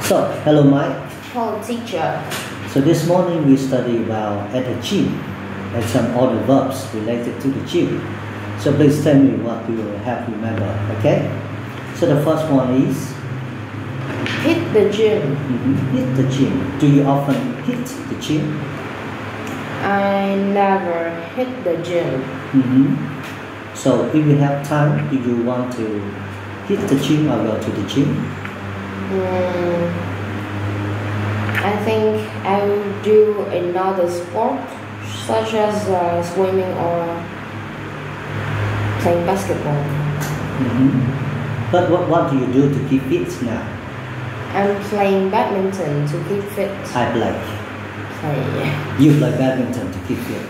So, hello Mike. Hello, teacher. So this morning we study about at the gym and some other verbs related to the gym. So please tell me what you have remember, okay? So the first one is Hit the gym. hit the gym. Do you often hit the gym? I never hit the gym. So if you have time, do you want to hit the gym or go to the gym? I think I will do another sport, such as swimming or playing basketball. But what do you do to keep fit now? I'm playing badminton to keep fit. I play. You play badminton to keep fit.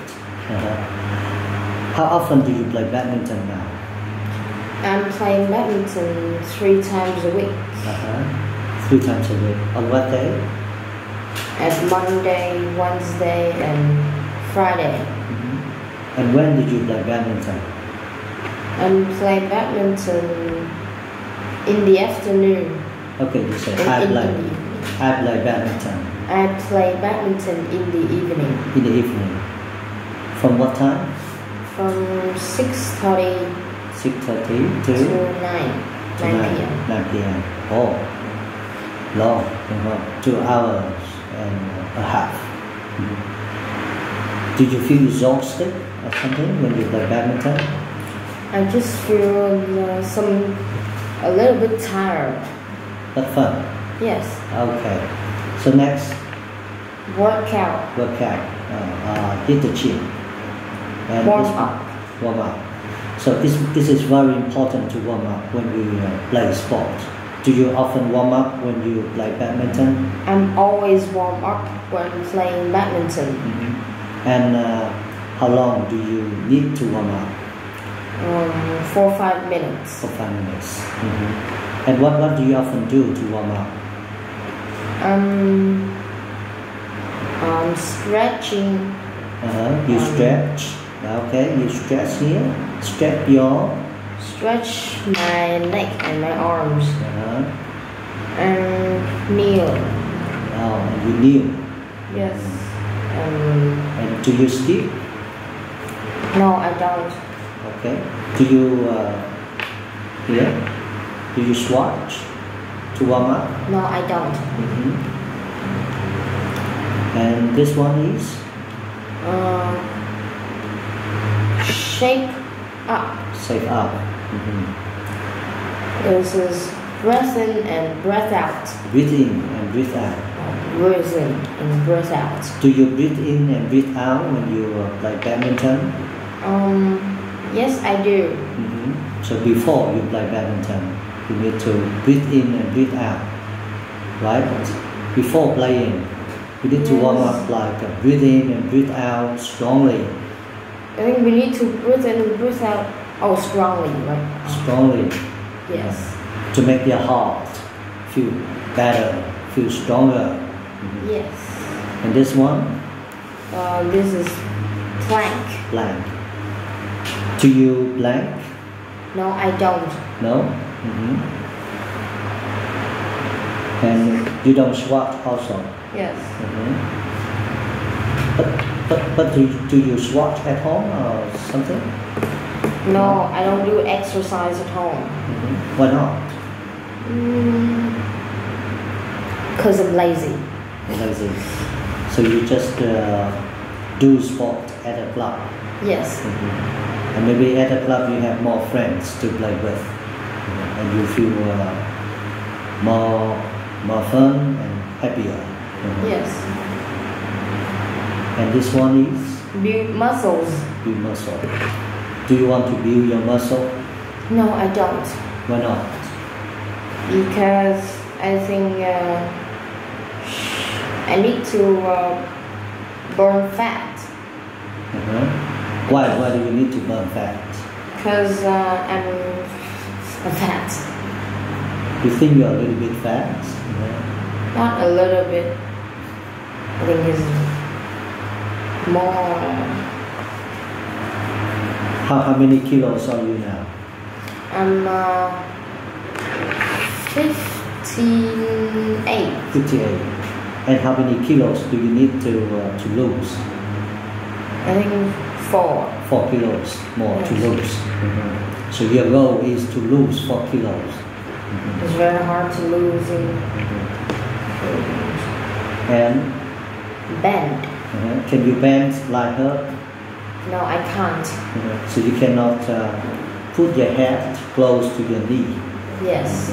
How often do you play badminton now? I'm playing badminton 3 times a week. 3 times a week. On what day? At Monday, Wednesday, and Friday. And when did you play badminton? I'm playing badminton in the afternoon. Okay, you say In I the play evening. badminton I play badminton in the evening in the evening. From what time? from 6:30 6:30 to to 9 p.m. 9 p.m. Oh, long. 2 hours and a half. Do you feel exhausted or something when you play badminton? I just feel a little bit tired. But fun. Yes. Okay. So next, Workout. hit the gym. And Warm this- up. Warm up. So this is very important to warm up when we play sports. Do you often warm up when you play badminton? I'm always warm up when playing badminton. And how long do you need to warm up? 4 or 5 minutes. For 5 minutes. And what do you often do to warm up? Stretching. You stretch. Okay, you stretch here. Stretch my neck and my arms. And kneel. And you kneel. Yes. And do you skip? No, I don't. Okay. Do you here? Do you swatch to warm up? No, I don't. And this one is Shake up. safe up. This is breath in and breath out. Breathe in and breathe out. Breath in and breath out. Do you breathe in and breathe out when you play badminton? Yes, I do. So before you play badminton, you need to breathe in and breathe out, right? Before playing, you need to warm up like breathe in and breathe out strongly. I think we need to breathe in and breathe out strongly, right? Strongly. Yes. To make your heart feel better, feel stronger. Yes. And this one? This is plank. Plank. Do you plank? No, I don't. No? And you don't squat also? Yes. But do you squat at home or something? No, I don't do exercise at home. Why not? Because I'm lazy. Lazy. So you just do sport at a club. Yes. And maybe at a club you have more friends to play with. And you feel more fun and happier. Yes. And this one is? Build muscles. Build muscle. Do you want to build your muscle? No, I don't. Why not? Because I think I need to burn fat. Why do you need to burn fat? Because I'm fat. You think you're a little bit fat? Not a little bit. I think it's more. How many kilos are you now? I'm 50 58. 58. And how many kilos do you need to lose? I think 4. 4 kilos more to Yes. lose. So your goal is to lose 4 kilos. It's very hard to lose in And bend. can you bend like her? No, I can't. So you cannot put your head close to your knee. Yes.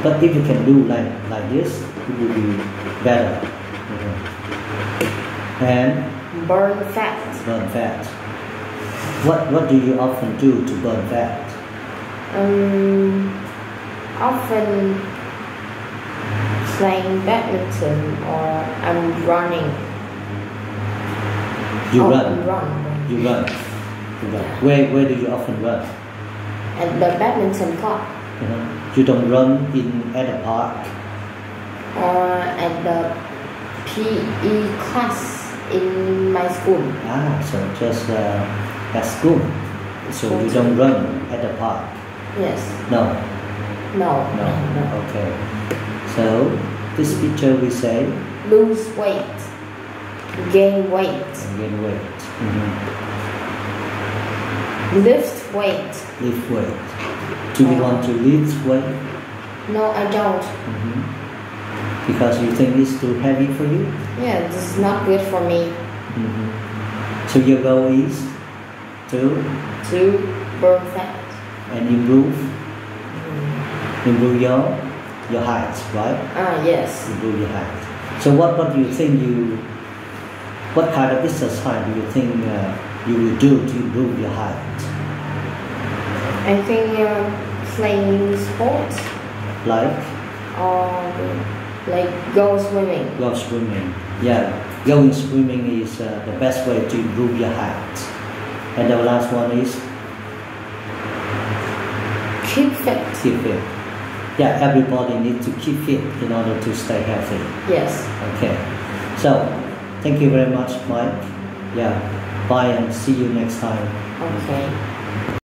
But if you can do like this, it will be better. And Burn fat. burn fat. What do you often do to burn fat? Often playing badminton or I'm running. You Oh, run. Run. You run. You run. Where do you often run? At the badminton club You don't run at a park. or at the PE class in my school. So just at school. So you don't run at the park. Yes. No. No. Okay. So this picture we say Lose weight. Gain weight. gain weight. Lift weight. Lift weight. Do you want to lift weight? No, I don't. Because you think it's too heavy for you? Yeah, this is not good for me. So your goal is to Burn fat. and improve your height, right? Yes. Improve your height. So what do you think what kind of exercise do you think you will do to improve your height? I think playing sports Like or like go swimming. go swimming. Yeah, going swimming is the best way to improve your height. And the last one is Keep fit. keep fit. Yeah, everybody needs to keep fit in order to stay healthy. Yes. Okay. So, thank you very much, Mike. Yeah. Bye and see you next time. Okay.